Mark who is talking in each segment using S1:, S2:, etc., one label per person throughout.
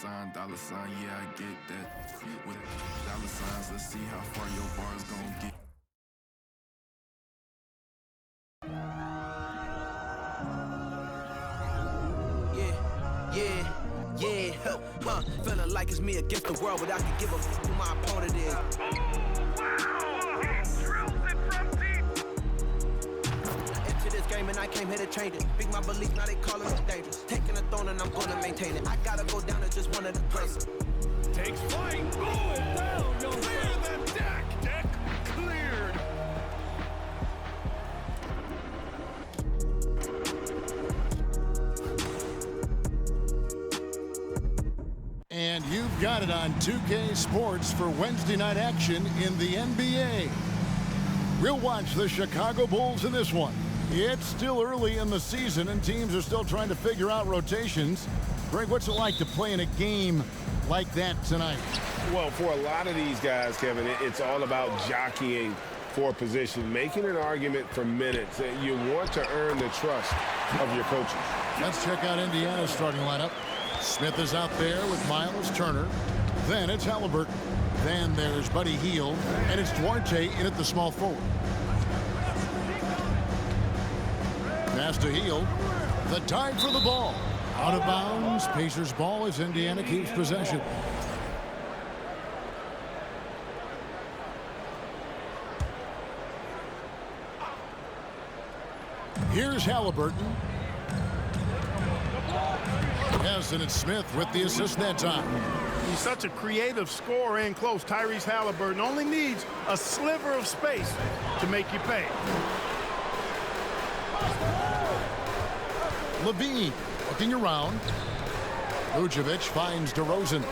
S1: dollar sign, yeah, I get that. With dollar signs, let's see how far your bar's gon' get.
S2: Feeling like it's me against the world, but I can give a f who my opponent is. Into this game and I came here to change it. Big my belief, now they calling me dangerous. Taking a throne and I'm gonna maintain it. I gotta go down as just one of the greatest.
S3: Takes flight, going down, you'll clear the deck. Deck cleared.
S4: And you've got it on 2K Sports for Wednesday night action in the NBA. We'll watch the Chicago Bulls in this one. It's still early in the season and teams are still trying to figure out rotations. Greg, what's it like to play in a game like that tonight?
S5: Well, for a lot of these guys, Kevin, it's all about jockeying for position, making an argument for minutes. You want to earn the trust of your coaches.
S4: Let's check out Indiana's starting lineup. Smith is out there with Miles Turner. Then it's Halliburton. Then there's Buddy Hield. And it's Duarte in at the small forward. Pass to Hield. The dive for the ball. Out of bounds. Pacers ball as Indiana keeps possession. Here's Halliburton. Yes, and it's Smith with the assist that time.
S6: He's such a creative scorer in close. Tyrese Halliburton only needs a sliver of space to make you pay.
S4: Levine looking around. Vucevic finds DeRozan.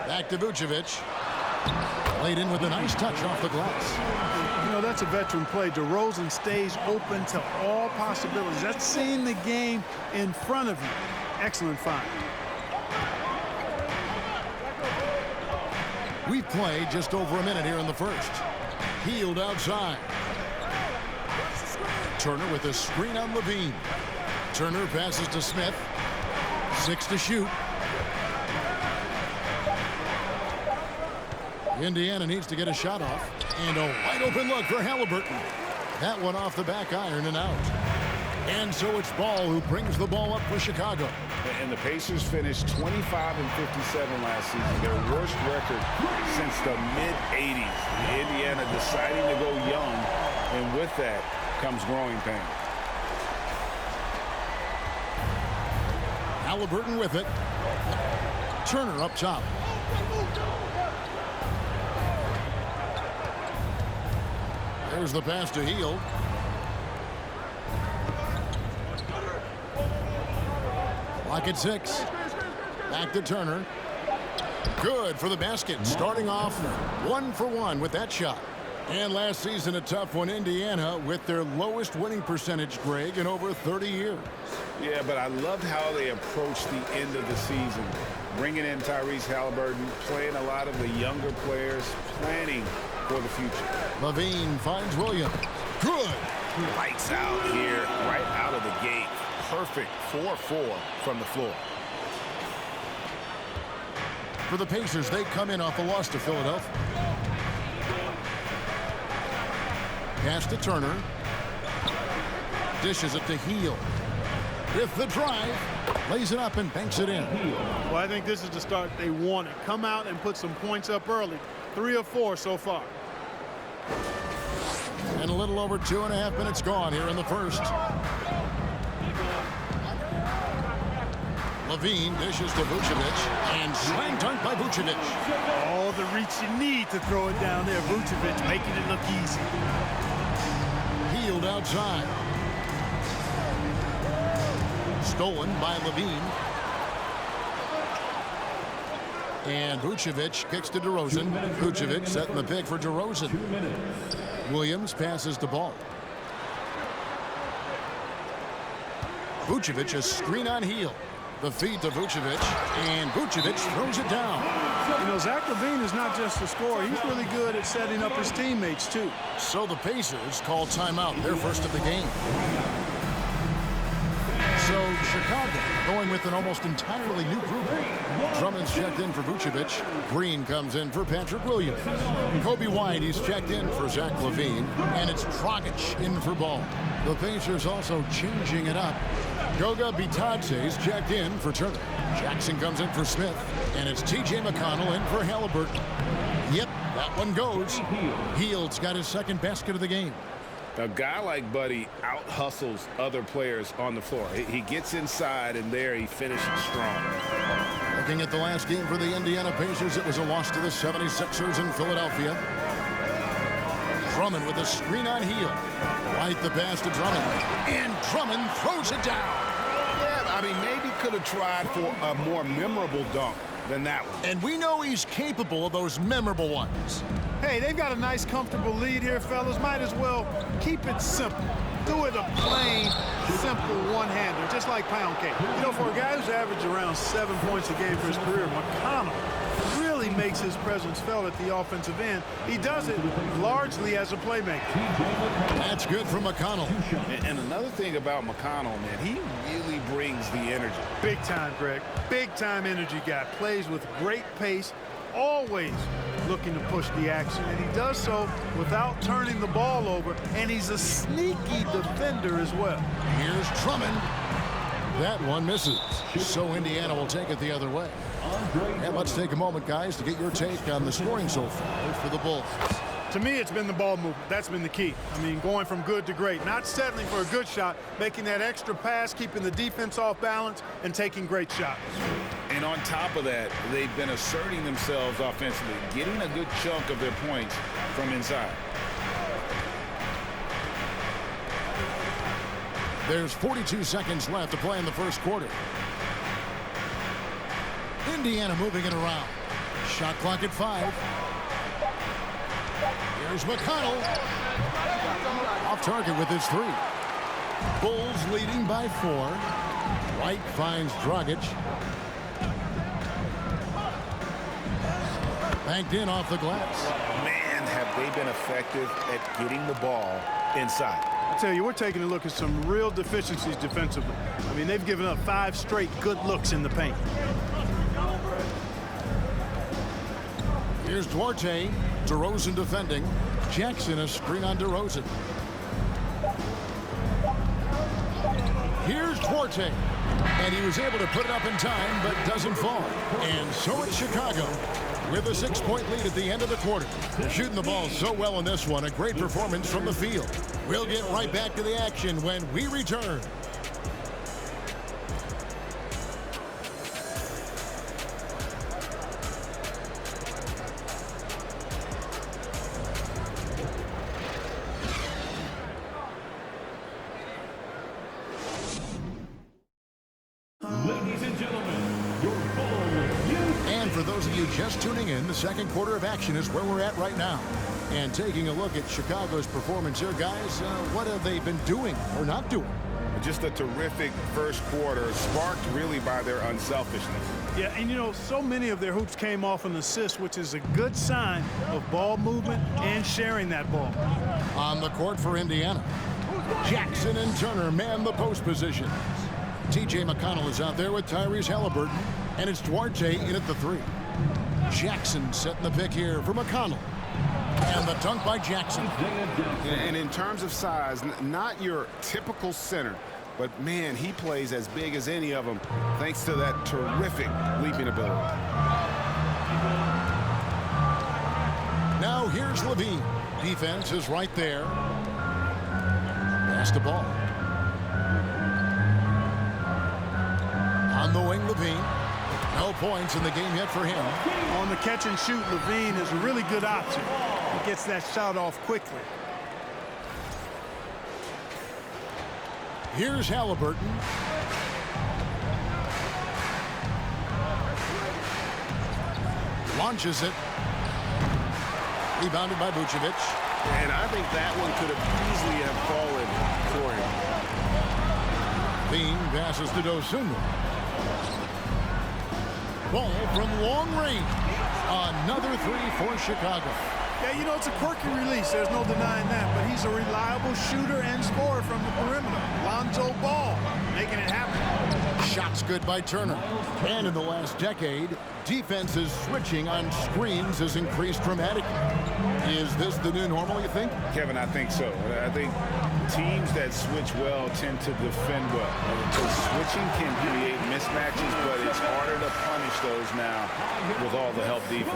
S4: Back to Vucevic. Laid in with a nice touch off the glass.
S6: You know, that's a veteran play. DeRozan stays open to all possibilities. That's seeing the game in front of you. Excellent find.
S4: We've played just over a minute here in the first. Hield outside. Turner with a screen on Levine. Turner passes to Smith. 6 to shoot. Indiana needs to get a shot off. And a wide open look for Halliburton. That one off the back iron and out. And so it's Ball who brings the ball up for Chicago.
S5: And the Pacers finished 25 and 57 last season, their worst record since the mid-'80s. Indiana deciding to go young, and with that comes growing pain.
S4: Halliburton with it. Turner up top. There's the pass to Hield. Clock at 6. Back to Turner. Good for the basket. Starting off 1 for 1 with that shot. And last season, a tough one, Indiana, with their lowest winning percentage, Greg, in over 30 years.
S5: Yeah, but I loved how they approached the end of the season. Bringing in Tyrese Halliburton, playing a lot of the younger players, planning for the future.
S4: Levine finds Williams. Good.
S5: Lights out here, right out of the gate. Perfect 4-4 from the floor.
S4: For the Pacers, they come in off a loss to Philadelphia. Pass to Turner. Dishes it to Hield. With the drive, lays it up and banks it in.
S6: Well, I think this is the start they wanted. Come out and put some points up early. 3 or 4 so far.
S4: And a little over 2.5 minutes gone here in the first. Levine dishes to Vucevic, and slam dunk by Vucevic.
S6: All the reach you need to throw it down there. Vucevic making it look easy.
S4: Hield outside. Stolen by Levine. And Vucevic kicks to DeRozan. Vucevic setting the pick for DeRozan. Williams passes the ball. Vucevic a screen on Hield. The feed to Vucevic, and Vucevic throws it down.
S6: You know, Zach LaVine is not just a scorer. He's really good at setting up his teammates, too.
S4: So the Pacers call timeout, their first of the game. So Chicago going with an almost entirely new group. Drummond's checked in for Vucevic. Green comes in for Patrick Williams. Kobe White, he's checked in for Zach LaVine. And it's Dragic in for Ball. The Pacers also changing it up. Goga Bitadze's checked in for Turner. Jackson comes in for Smith. And it's T.J. McConnell in for Halliburton. Yep, that one goes. Hield's got his second basket of the game.
S5: A guy like Buddy out-hustles other players on the floor. He gets inside, and there he finishes strong.
S4: Looking at the last game for the Indiana Pacers, it was a loss to the 76ers in Philadelphia. Drummond with a screen on Hield. Right the pass to Drummond. And Drummond throws it down.
S5: Yeah, I mean, maybe could have tried for a more memorable dunk than that one.
S4: And we know he's capable of those memorable ones.
S6: Hey, they've got a nice, comfortable lead here, fellas. Might as well keep it simple. Do it a plain, simple one-hander, just like pound cake. You know, for a guy who's averaged around 7 points a game for his career, McConnell really makes his presence felt at the offensive end. He does it largely as a playmaker.
S4: That's good for McConnell.
S5: And another thing about McConnell, man, he really brings the energy.
S6: Big time, Greg. Big time energy guy. Plays with great pace, always looking to push the action, and he does so without turning the ball over, and he's a sneaky defender as well.
S4: Here's Drummond. That one misses. So Indiana will take it the other way. And let's take a moment, guys, to get your take on the scoring so far for the Bulls.
S6: To me, it's been the ball movement. That's been the key. I mean, going from good to great. Not settling for a good shot, making that extra pass, keeping the defense off balance, and taking great shots.
S5: And on top of that, they've been asserting themselves offensively, getting a good chunk of their points from inside.
S4: There's 42 seconds left to play in the first quarter. Indiana moving it around. Shot clock at 5. Here's McConnell. Off target with his 3. Bulls leading by 4. White finds Dragic. Banked in off the glass.
S5: Man, have they been effective at getting the ball inside.
S6: I tell you, we're taking a look at some real deficiencies defensively. I mean, they've given up 5 straight good looks in the paint.
S4: Here's Duarte. DeRozan defending. Jackson a screen on DeRozan. Here's Duarte. And he was able to put it up in time, but doesn't fall. And so it's Chicago with a 6-point lead at the end of the quarter. Shooting the ball so well in this one. A great performance from the field. We'll get right back to the action when we return.
S3: Ladies and gentlemen, your ball.
S4: And for those of you just tuning in, the second quarter of action is where we're at right now. And taking a look at Chicago's performance here, guys, what have they been doing or not doing?
S5: Just a terrific first quarter, sparked really by their unselfishness.
S6: Yeah, and you know, so many of their hoops came off an assist, which is a good sign of ball movement and sharing that ball.
S4: On the court for Indiana, Jackson and Turner man the post position. T.J. McConnell is out there with Tyrese Halliburton, and it's Duarte in at the 3. Jackson setting the pick here for McConnell. And the dunk by Jackson.
S5: And in terms of size, not your typical center, but man, he plays as big as any of them thanks to that terrific leaping ability.
S4: Now here's LaVine. Defense is right there. Pass the ball. On the wing, LaVine. No points in the game yet for him.
S6: On the catch and shoot, LaVine is a really good option. He gets that shot off quickly.
S4: Here's Halliburton. Launches it. Rebounded by Vucevic.
S5: And I think that one could have easily have fallen for him.
S4: Bean passes to Dosunmu. Ball from long range. Another 3 for Chicago.
S6: Yeah, you know, it's a quirky release. There's no denying that. But he's a reliable shooter and scorer from the perimeter. Lonzo Ball making it happen.
S4: Shots good by Turner. And in the last decade, defenses switching on screens has increased dramatically. Is this the new normal, you think?
S5: Kevin, I think so. I think teams that switch well tend to defend well. Because switching can create mismatches, but it's harder to punish those now with all the help defense.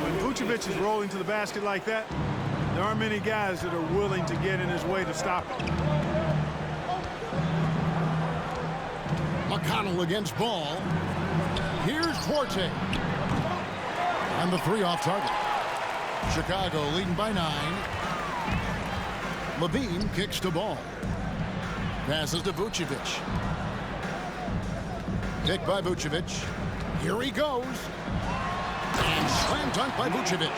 S6: When Vucevic is rolling to the basket like that, there aren't many guys that are willing to get in his way to stop him.
S4: McConnell against Ball. Here's Duarte. And the three off target. Chicago leading by 9. Levine kicks to Ball. Passes to Vucevic. Pick by Vucevic. Here he goes. And slam dunk by Vucevic.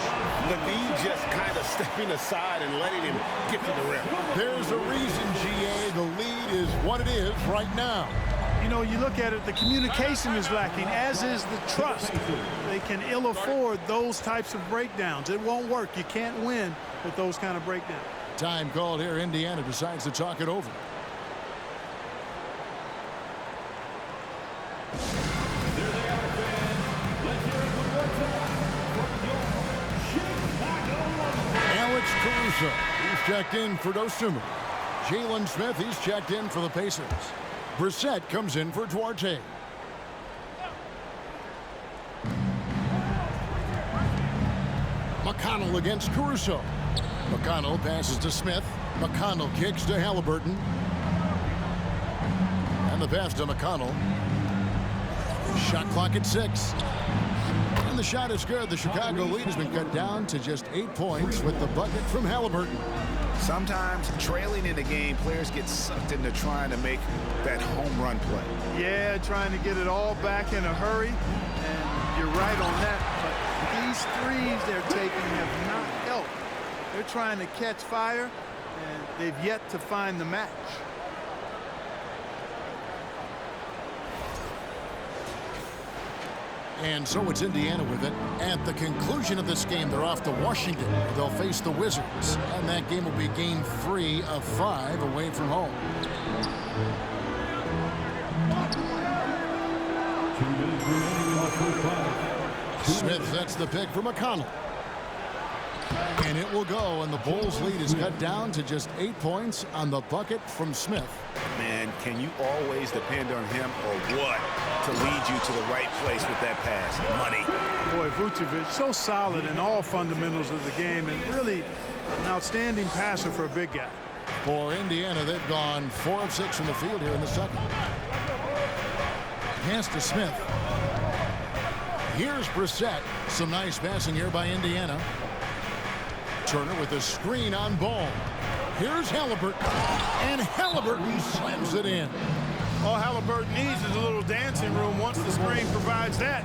S5: Levine just kind of stepping aside and letting him get to the rim.
S4: There's a reason, GA. The lead is what it is right now.
S6: You know, you look at it, the communication is lacking, as is the trust. They can ill afford those types of breakdowns. It won't work. You can't win with those kind of breakdowns.
S4: Time called here. Indiana decides to talk it over. Alex Caruso, he's checked in for Dosunmu. Jalen Smith, he's checked in for the Pacers. Brissett comes in for Duarte. McConnell against Caruso. McConnell passes to Smith. McConnell kicks to Halliburton. And the pass to McConnell. Shot clock at 6. And the shot is good. The Chicago lead has been cut down to just 8 points with the bucket from Halliburton.
S5: Sometimes trailing in the game, players get sucked into trying to make that home run play.
S6: Yeah, trying to get it all back in a hurry. And you're right on that. But these threes they're taking have not helped. They're trying to catch fire, and they've yet to find the match.
S4: And so it's Indiana with it. At the conclusion of this game, they're off to Washington. They'll face the Wizards. And that game will be game 3 of 5 away from home. Smith sets the pick for McConnell. And it will go, and the Bulls' lead is cut down to just 8 points on the bucket from Smith.
S5: Man, can you always depend on him or what to lead you to the right place with that pass? Money.
S6: Boy, Vucevic, so solid in all fundamentals of the game, and really an outstanding passer for a big guy.
S4: For Indiana, they've gone 4 of 6 from the field here in the second. Pass to Smith. Here's Brissett. Some nice passing here by Indiana. Turner with a screen on Ball. Here's Halliburton. And Halliburton slams it in.
S6: All Halliburton needs is a little dancing room. Once the screen provides that,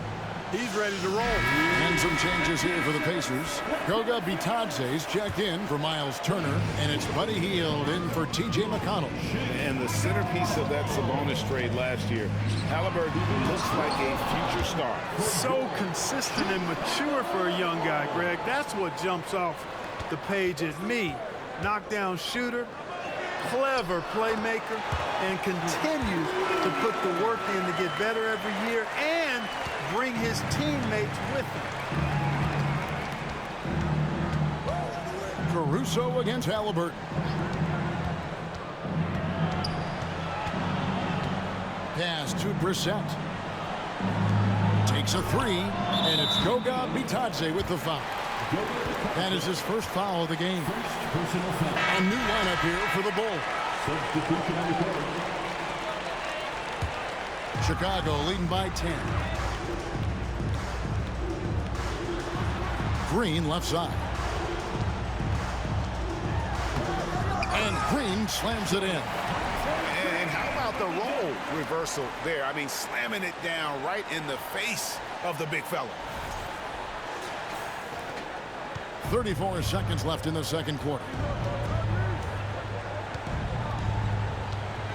S6: he's ready to roll.
S4: And some changes here for the Pacers. Goga Bitadze's checked in for Miles Turner, and it's Buddy Hield in for T.J. McConnell.
S5: And the centerpiece of that Sabonis trade last year, Halliburton looks like a future star.
S6: So consistent and mature for a young guy, Greg. That's what jumps off the page at me. Knockdown shooter, clever playmaker, and continues to put the work in to get better every year and bring his teammates with him.
S4: Caruso against Halliburton. Pass to Brissett. Takes a 3, and it's Goga Bitadze with the foul. That is his first foul of the game. A new lineup here for the Bulls. Chicago leading by 10. Green left side. And Green slams it in.
S5: And how about the role reversal there? I mean, slamming it down right in the face of the big fella.
S4: 34 seconds left in the second quarter.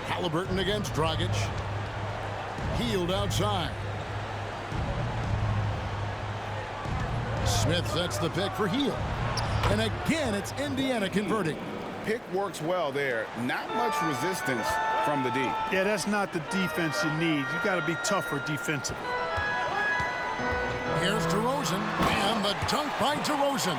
S4: Halliburton against Dragic. Hield outside. Smith sets the pick for Hield. And again, it's Indiana converting.
S5: Pick works well there. Not much resistance from the D.
S6: Yeah, that's not the defense you need. You got to be tougher defensively.
S4: Here's DeRozan, and the dunk by DeRozan.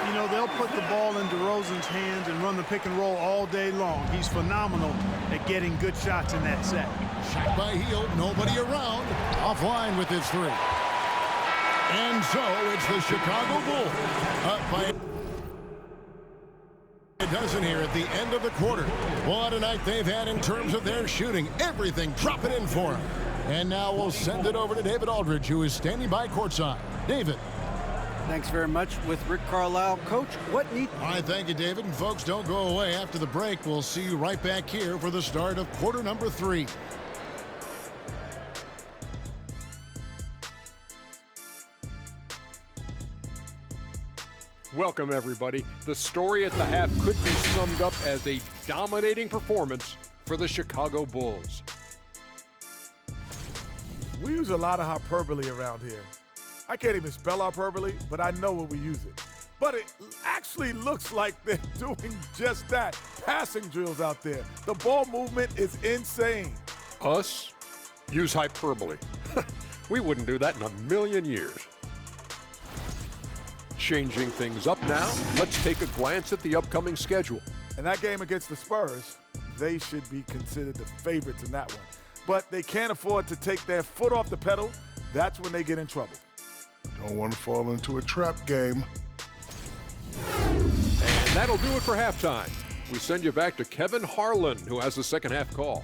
S6: You know, they'll put the ball in DeRozan's hands and run the pick and roll all day long. He's phenomenal at getting good shots in that set.
S4: Shot by Hield, nobody around. Offline with his three. And so it's the Chicago Bulls up by a dozen here at the end of the quarter. What a night they've had in terms of their shooting. Everything dropping in for them. And now we'll send it over to David Aldridge, who is standing by courtside. David.
S7: Thanks very much with Rick Carlisle. Coach, what need...
S4: All right, thank you, David. And folks, don't go away. After the break, we'll see you right back here for the start of quarter number 3.
S8: Welcome, everybody. The story at the half could be summed up as a dominating performance for the Chicago Bulls.
S9: We use a lot of hyperbole around here. I can't even spell hyperbole, but I know when we use it. But it actually looks like they're doing just that. Passing drills out there. The ball movement is insane.
S8: Us? Use hyperbole. We wouldn't do that in a million years. Changing things up now, let's take a glance at the upcoming schedule.
S9: And that game against the Spurs, they should be considered the favorites in that one. But they can't afford to take their foot off the pedal. That's when they get in trouble.
S10: Don't want to fall into a trap game.
S8: And that'll do it for halftime. We send you back to Kevin Harlan, who has the second half call.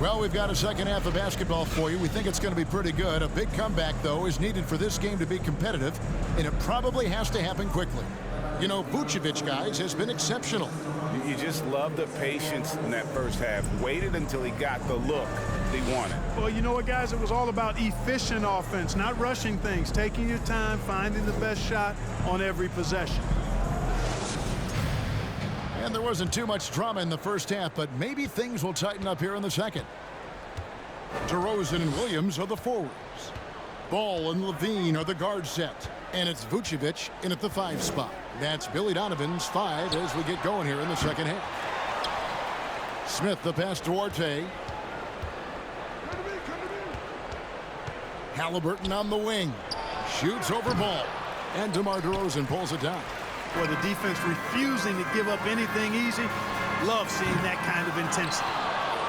S4: Well, we've got a second half of basketball for you. We think it's going to be pretty good. A big comeback, though, is needed for this game to be competitive, and it probably has to happen quickly. You know, Vucevic, guys, has been exceptional.
S5: You just love the patience in that first half. Waited until he got the look he wanted.
S6: Well, you know what, guys? It was all about efficient offense, not rushing things, taking your time, finding the best shot on every possession.
S4: And there wasn't too much drama in the first half, but maybe things will tighten up here in the second. DeRozan and Williams are the forwards. Ball and Levine are the guard set. And it's Vucevic in at the 5 spot. That's Billy Donovan's 5 as we get going here in the second half. Smith, the pass to Duarte. Halliburton on the wing. Shoots over ball. And DeMar DeRozan pulls it down.
S6: Boy, the defense refusing to give up anything easy. Love seeing that kind of intensity.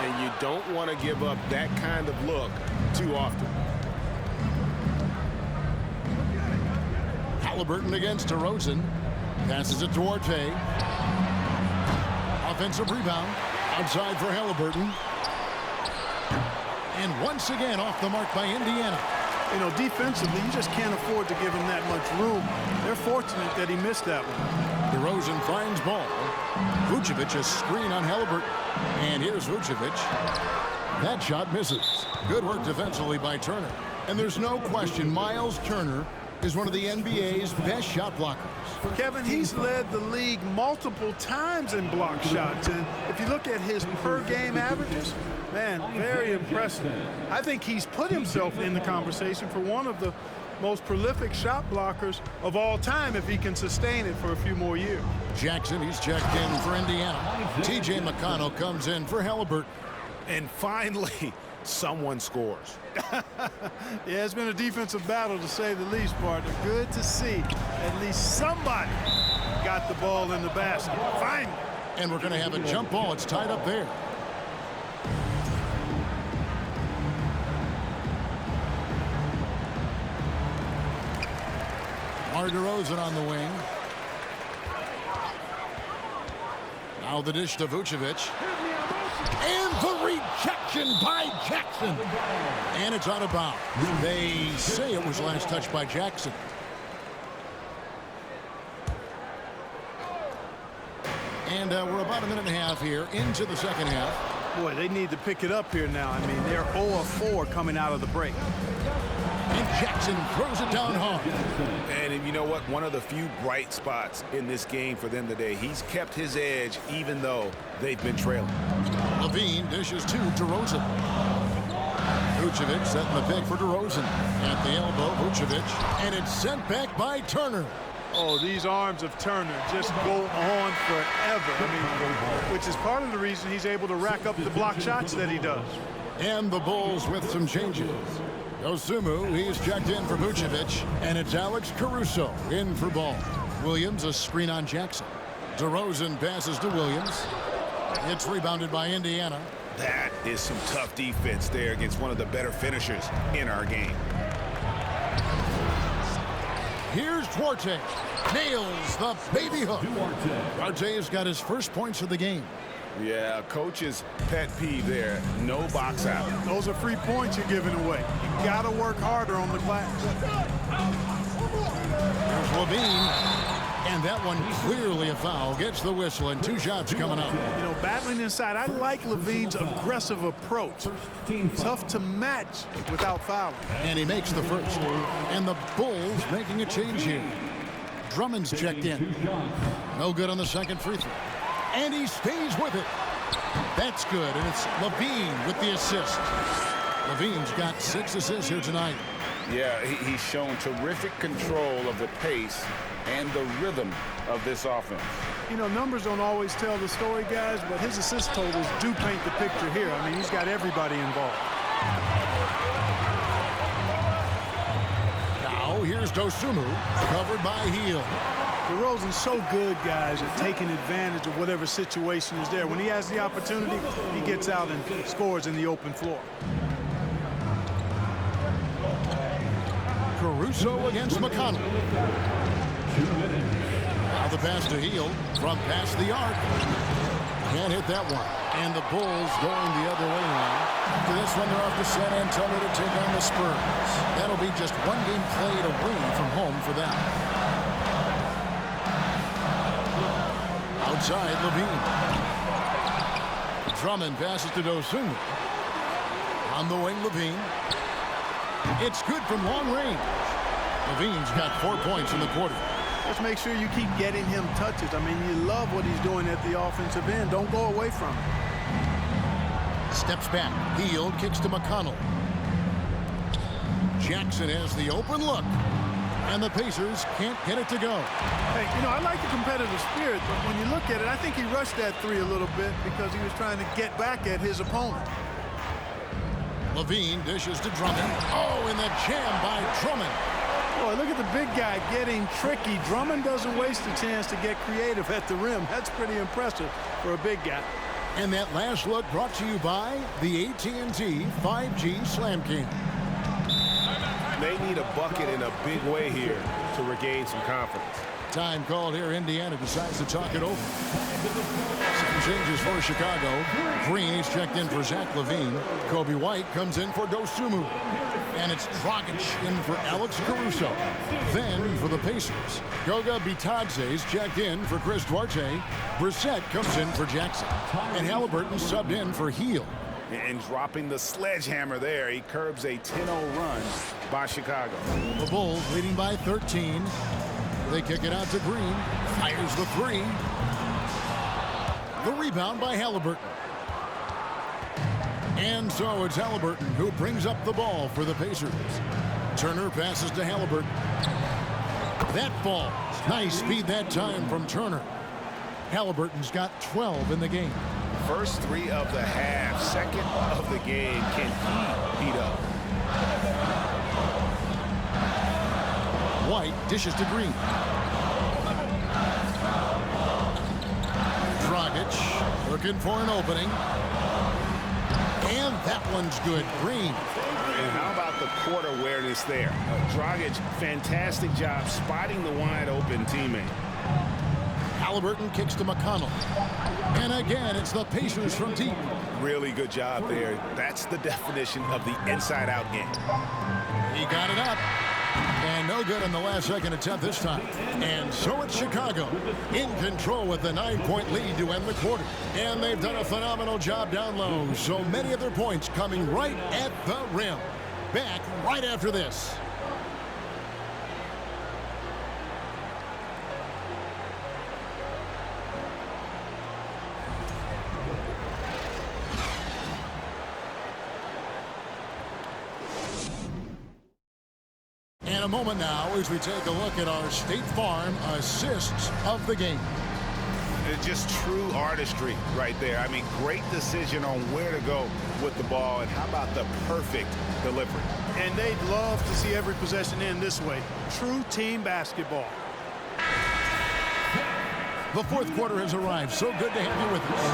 S5: And you don't want to give up that kind of look too often.
S4: Halliburton against DeRozan. Passes it to Duarte. Offensive rebound. Outside for Halliburton. And once again off the mark by Indiana.
S6: You know, defensively, you just can't afford to give him that much room. They're fortunate that he missed that one.
S4: DeRozan finds ball. Vucevic a screen on Halliburton. And here's Vucevic. That shot misses. Good work defensively by Turner. And there's no question Miles Turner is one of the NBA's best shot blockers.
S6: Kevin, he's led the league multiple times in block shots. And if you look at his per-game averages, man, very impressive. I think he's put himself in the conversation for one of the most prolific shot blockers of all time if he can sustain it for a few more years.
S4: Jackson, he's checked in for Indiana. T.J. McConnell comes in for Halliburton.
S5: And finally, someone scores.
S6: Yeah, it's been a defensive battle to say the least, partner. Good to see at least somebody got the ball in the basket. Finally.
S4: And we're going to have a jump ball. It's tied up there. DeRozan on the wing. Now the dish to Vucevic. And the rejection by Jackson. And it's out of bounds. They say it was last touched by Jackson. And we're about a minute and a half here into the second half.
S6: Boy, they need to pick it up here now. I mean, they're 0 of 4 coming out of the break.
S4: And Jackson throws it down hard.
S5: And you know what? One of the few bright spots in this game for them today. He's kept his edge even though they've been trailing.
S4: Levine dishes to DeRozan. Vucevic setting the pick for DeRozan. At the elbow, Vucevic. And it's sent back by Turner.
S6: Oh, these arms of Turner just go on forever. I mean, which is part of the reason he's able to rack up the block shots that he does.
S4: And the Bulls with some changes. Osumu, he's checked in for Vucevic. And it's Alex Caruso in for Ball. Williams, a screen on Jackson. DeRozan passes to Williams. It's rebounded by Indiana.
S5: That is some tough defense there against one of the better finishers in our game.
S4: Here's Duarte. Nails the baby hook. Duarte's got his first points of the game.
S5: Yeah, coach's pet peeve there. No box out.
S6: Those are free points you're giving away. You got to work harder on the glass.
S4: Here's Levine. And that one clearly a foul. Gets the whistle and 2 shots coming up.
S6: You know, battling inside, I like Levine's aggressive approach. Tough to match without fouling.
S4: And he makes the first. And the Bulls making a change here. Drummond's checked in. No good on the second free throw. And he stays with it. That's good. And it's Levine with the assist. Levine's got 6 assists here tonight.
S5: Yeah, he's shown terrific control of the pace and the rhythm of this offense.
S6: You know, numbers don't always tell the story, guys, but his assist totals do paint the picture here. I mean, he's got everybody involved.
S4: Now, here's Dosunmu, covered by Hield.
S6: DeRozan's so good, guys, at taking advantage of whatever situation is there. When he has the opportunity, he gets out and scores in the open floor.
S4: Caruso against McConnell. Now the pass to Hield from past the arc. Can't hit that one. And the Bulls going the other way now. After this one, they're off to San Antonio to take on the Spurs. That'll be just 1 game played away from home for them. Outside, Levine. Drummond passes to Dosunmu. On the wing, Levine. It's good from long range. Levine's got 4 points in the quarter.
S6: Just make sure you keep getting him touches. I mean, you love what he's doing at the offensive end. Don't go away from him.
S4: Steps back. Hield kicks to McConnell. Jackson has the open look. And the Pacers can't get it to go.
S6: Hey, you know, I like the competitive spirit, but when you look at it, I think he rushed that 3 a little bit because he was trying to get back at his opponent.
S4: Levine dishes to Drummond. Oh, and the jam by Drummond.
S6: Boy, look at the big guy getting tricky. Drummond doesn't waste a chance to get creative at the rim. That's pretty impressive for a big guy.
S4: And that last look brought to you by the AT&T 5G Slam King.
S5: They need a bucket in a big way here to regain some confidence.
S4: Time called here. Indiana decides to talk it over. Some changes for Chicago. Green is checked in for Zach LaVine. Kobe White comes in for Dosunmu. And it's Dragic in for Alex Caruso. Then for the Pacers, Goga Bitadze is checked in for Chris Duarte. Brissett comes in for Jackson. And Halliburton subbed in for Hield.
S5: And dropping the sledgehammer there, he curbs a 10-0 run by Chicago.
S4: The Bulls leading by 13. They kick it out to Green. Fires the 3. The rebound by Halliburton. And so it's Halliburton who brings up the ball for the Pacers. Turner passes to Halliburton. That falls. Nice speed that time from Turner. Halliburton's got 12 in the game.
S5: First 3 of the half, second of the game. Can he heat up?
S4: White dishes to Green. Dragic looking for an opening. And that one's good. Green.
S5: And how about the court awareness there? Dragic, fantastic job spotting the wide open teammate.
S4: Halliburton kicks to McConnell. And again, it's the Pacers from deep.
S5: Really good job there. That's the definition of the inside-out game.
S4: He got it up. And no good on the last second attempt this time. And so it's Chicago in control with the 9-point lead to end the quarter. And they've done a phenomenal job down low. So many of their points coming right at the rim. Back right after this. a moment now as we take a look at our State Farm assists of the game.
S5: It's just true artistry right there. I mean, great decision on where to go with the ball, and how about the perfect delivery?
S6: And they'd love to see every possession end this way. True team basketball.
S4: The fourth quarter has arrived. So good to have you with us.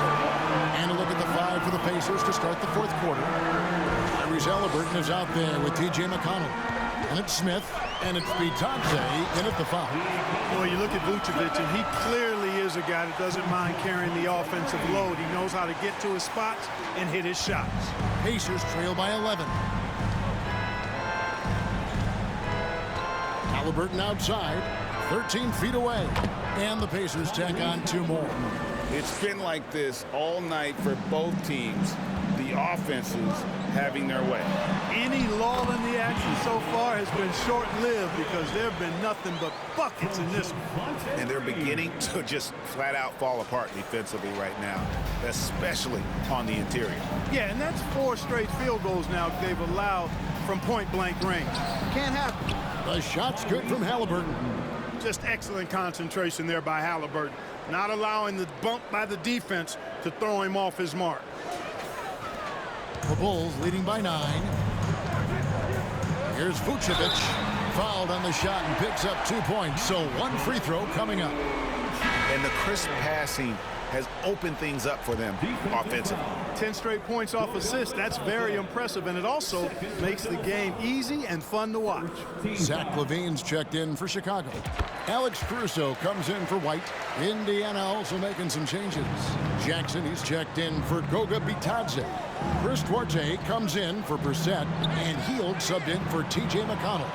S4: And a look at the five for the Pacers to start the fourth quarter. Tyrese Halliburton is out there with T.J. McConnell. And it's Smith, and it's Bitadze in at the foul.
S6: Well, you look at Vucevic, and he clearly is a guy that doesn't mind carrying the offensive load. He knows how to get to his spots and hit his shots.
S4: Pacers trail by 11. Halliburton outside, 13 feet away. And the Pacers tack on two more.
S5: It's been like this all night for both teams. The offenses having their way.
S6: Any lull in the action so far has been short-lived because there have been nothing but buckets in this one.
S5: And they're beginning to just flat out fall apart defensively right now, especially on the interior.
S6: Yeah, and that's 4 straight field goals now they've allowed from point-blank range. Can't happen.
S4: The shot's good from Halliburton.
S6: Just excellent concentration there by Halliburton, not allowing the bump by the defense to throw him off his mark.
S4: The Bulls leading by 9. Here's Vucevic, fouled on the shot and picks up 2 points. So 1 free throw coming up.
S5: And the crisp passing has opened things up for them offensively.
S6: 10 straight points off assists. That's very impressive, and it also makes the game easy and fun to watch.
S4: Zach LaVine's checked in for Chicago. Alex Caruso comes in for White. Indiana also making some changes. Jackson, he's checked in for Goga Bitadze. Chris Duarte comes in for Brissett, and Hield subbed in for T.J. McConnell.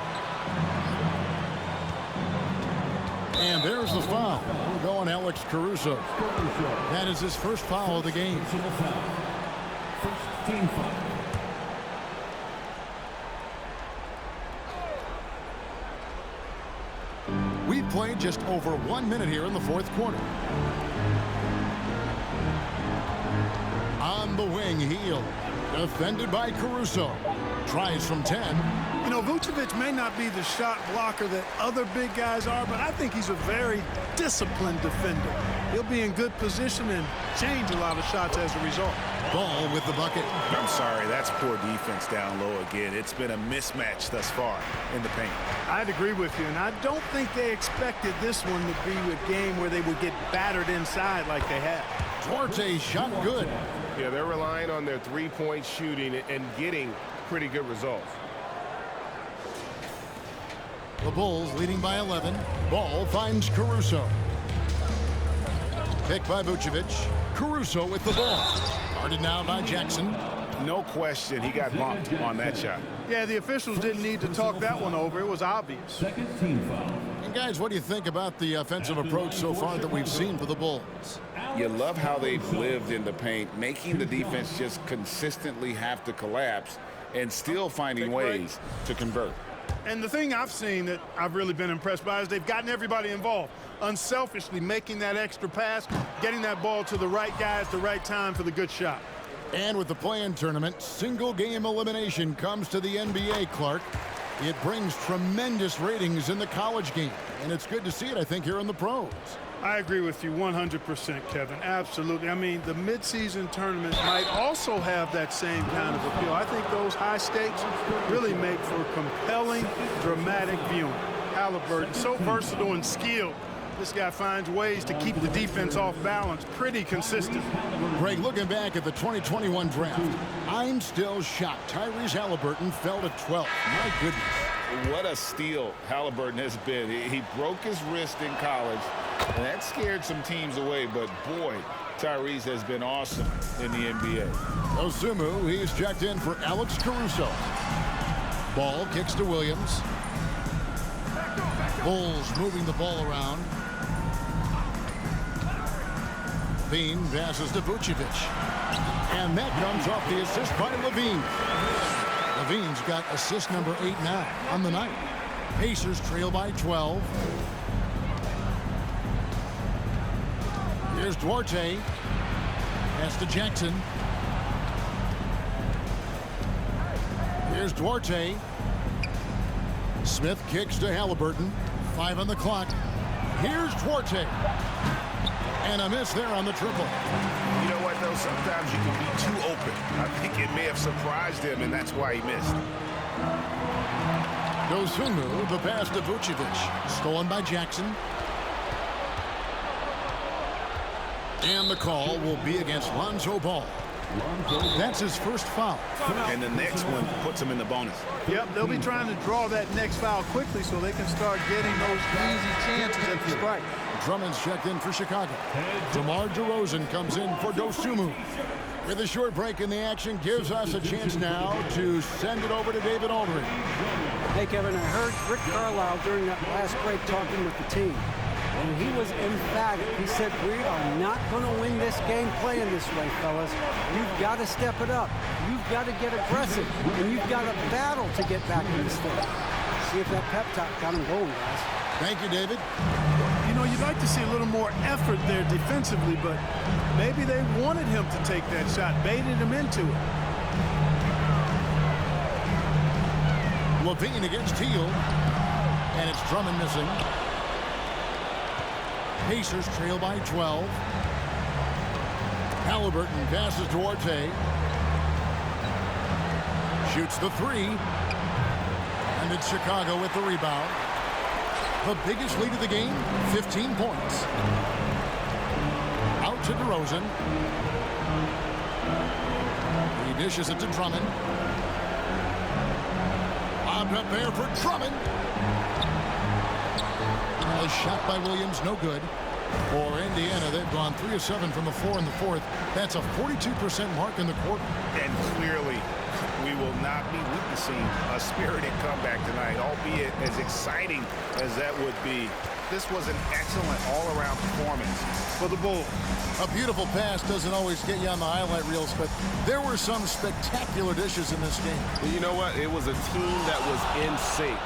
S4: And there's the foul. We're going Alex Caruso. That is his first foul of the game.
S3: First team foul.
S4: We've played just over 1 minute here in the fourth quarter. On the wing, Hield. Defended by Caruso. Tries from 10.
S6: You know, Vucevic may not be the shot blocker that other big guys are, but I think he's a very disciplined defender. He'll be in good position and change a lot of shots as a result.
S4: Ball with the bucket.
S5: I'm sorry, that's poor defense down low again. It's been a mismatch thus far in the paint.
S6: I'd agree with you, and I don't think they expected this one to be a game where they would get battered inside like they have.
S4: Duarte shot good.
S11: Yeah, they're relying on their three-point shooting and getting pretty good results.
S4: The Bulls leading by 11. Ball finds Caruso. Picked by Vucevic. Caruso with the ball. Guarded now by Jackson.
S5: No question he got bumped on that shot.
S6: Yeah, the officials didn't need to talk that one over. It was obvious.
S3: Second team foul.
S4: And guys, what do you think about the offensive approach so far that we've seen for the Bulls?
S5: You love how they've lived in the paint, making the defense just consistently have to collapse and still finding ways to convert.
S6: And the thing I've seen that I've really been impressed by is they've gotten everybody involved, unselfishly making that extra pass, getting that ball to the right guy at the right time for the good shot.
S4: And with the play-in tournament, single game elimination comes to the NBA, Clark. It brings tremendous ratings in the college game, and it's good to see it, I think, here in the pros.
S6: I agree with you 100%, Kevin. Absolutely. I mean, the midseason tournament might also have that same kind of appeal. I think those high stakes really make for compelling, dramatic viewing. Halliburton, so versatile and skilled. This guy finds ways to keep the defense off balance pretty consistent.
S4: Greg, looking back at the 2021 draft, I'm still shocked. Tyrese Halliburton fell to 12th. My goodness.
S5: What a steal Halliburton has been. He broke his wrist in college, and that scared some teams away, but boy, Tyrese has been awesome in the NBA.
S4: Osumu, he's checked in for Alex Caruso. Ball kicks to Williams. Bulls moving the ball around. Levine passes to Vucevic. And that comes off the assist by Levine. Levine's got assist number 8 now on the night. Pacers trail by 12. Here's Duarte. Pass to Jackson. Here's Duarte. Smith kicks to Halliburton. 5 on the clock. Here's Duarte. And a miss there on the triple.
S5: You know what, though? Sometimes you can be too open. I think it may have surprised him, and that's why he missed.
S4: Guzman, the pass to Vucevic. Stolen by Jackson. And the call will be against Lonzo Ball. That's his first foul.
S5: And the next one puts him in the bonus.
S6: Yep, they'll be trying to draw that next foul quickly so they can start getting those easy chances at the strike.
S4: Drummond's checked in for Chicago. DeMar DeRozan comes in for Dosunmu. With a short break in the action, gives us a chance now to send it over to David Aldridge.
S7: Hey, Kevin, I heard Rick Carlisle during that last break talking with the team. And he was emphatic. He said, we are not going to win this game playing this way, fellas. You've got to step it up. You've got to get aggressive. And you've got to battle to get back in this thing. See if that pep talk got him going, guys.
S4: Thank you, David.
S6: You know, you'd like to see a little more effort there defensively, but maybe they wanted him to take that shot, baited him into it.
S4: Levine against Teal. And it's Drummond missing. Pacers trail by 12. Halliburton passes to Duarte. Shoots the 3. And it's Chicago with the rebound. The biggest lead of the game, 15 points. Out to DeRozan. He dishes it to Drummond. Lobbed up there for Drummond. A shot by Williams, no good. For Indiana, they've gone 3 of 7 from the floor in the fourth. That's a 42% mark in the quarter.
S5: And clearly, we will not be witnessing a spirited comeback tonight, albeit as exciting as that would be. This was an excellent all-around performance for the Bulls.
S4: A beautiful pass doesn't always get you on the highlight reels, but there were some spectacular dishes in this game.
S11: You know what? It was a team that was in sync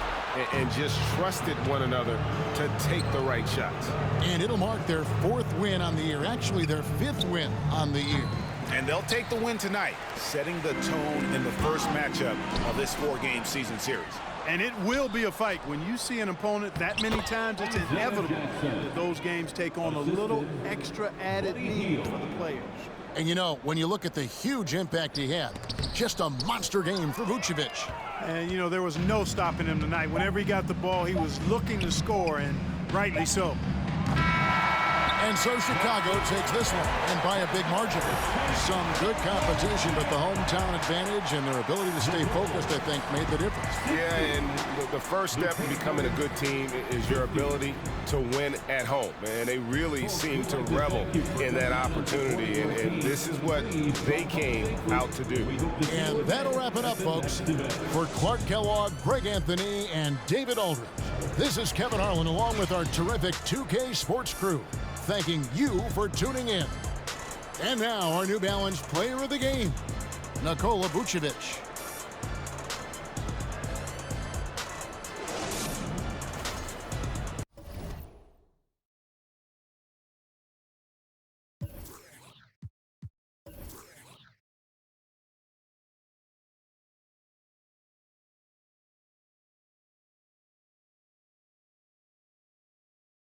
S11: and just trusted one another to take the right shots.
S4: And it'll mark their 4th win on the year, actually their 5th win on the year.
S5: And they'll take the win tonight, setting the tone in the first matchup of this 4-game season series.
S6: And it will be a fight. When you see an opponent that many times, it's inevitable that those games take on a little extra added need for the players.
S4: And you know, when you look at the huge impact he had, just a monster game for Vucevic.
S6: And you know, there was no stopping him tonight. Whenever he got the ball, he was looking to score, and rightly so.
S4: And so Chicago takes this one, and by a big margin. Some good competition, but the hometown advantage and their ability to stay focused, I think, made the difference.
S11: Yeah, and the first step in becoming a good team is your ability to win at home. And they really seem to revel in that opportunity, and this is what they came out to do.
S4: And that'll wrap it up, folks. For Clark Kellogg, Greg Anthony, and David Aldridge, this is Kevin Harlan along with our terrific 2K Sports crew, thanking you for tuning in. And now our New Balance player of the game, Nikola Vucevic.